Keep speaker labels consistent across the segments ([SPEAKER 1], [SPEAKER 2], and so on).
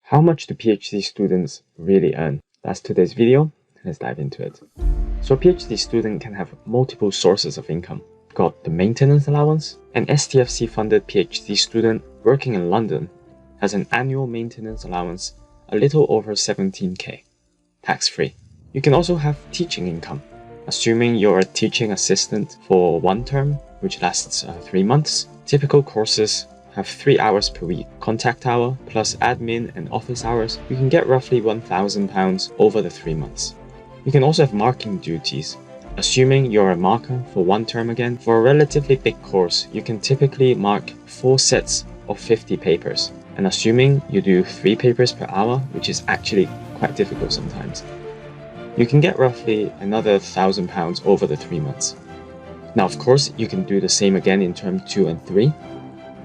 [SPEAKER 1] How much do PhD students really earn? That's today's video. Let's dive into it. So a PhD student can have multiple sources of income. We've got the maintenance allowance. An STFC funded PhD student working in London has an annual maintenance allowance a little over 17k, tax-free. You can also have teaching income. Assuming you're a teaching assistant for one term, which lasts 3 months, typical courses have 3 hours per week. Contact hour plus admin and office hours, you can get roughly £1,000 over the 3 months. You can also have marking duties. Assuming you're a marker for one term again, for a relatively big course, you can typically mark 4 sets of 50 papers. And assuming you do 3 papers per hour, which is actually quite difficult sometimes, you can get roughly another £1,000 over the 3 months. Now, of course, you can do the same again in term 2 and 3.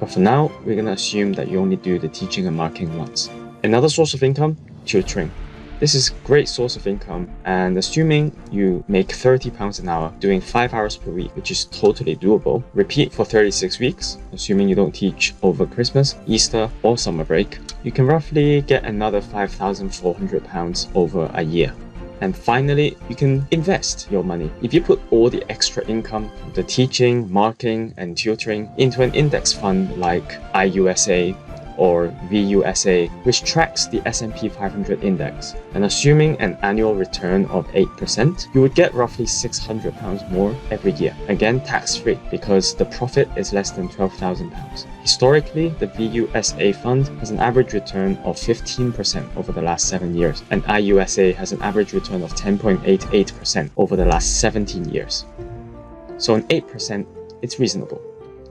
[SPEAKER 1] But for now, we're going to assume that you only do the teaching and marking once. Another source of income, tutoring. This is a great source of income, and assuming you make £30 an hour doing 5 hours per week, which is totally doable, repeat for 36 weeks, assuming you don't teach over Christmas, Easter or summer break, you can roughly get another £5,400 over a year. And finally, you can invest your money. If you put all the extra income from the teaching, marking, and tutoring into an index fund like IUSA or VUSA, which tracks the S&P 500 index, and assuming an annual return of 8%, you would get roughly £600 more every year. Again, tax-free, because the profit is less than £12,000. Historically, the VUSA fund has an average return of 15% over the last 7 years, and IUSA has an average return of 10.88% over the last 17 years. So an 8%, it's reasonable.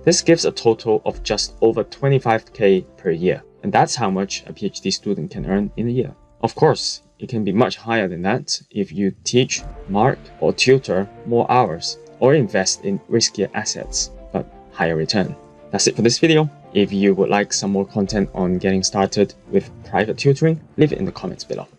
[SPEAKER 1] This gives a total of just over 25k per year, and that's how much a PhD student can earn in a year. Of course, it can be much higher than that if you teach, mark, or tutor more hours, or invest in riskier assets, but higher return. That's it for this video. If you would like some more content on getting started with private tutoring, leave it in the comments below.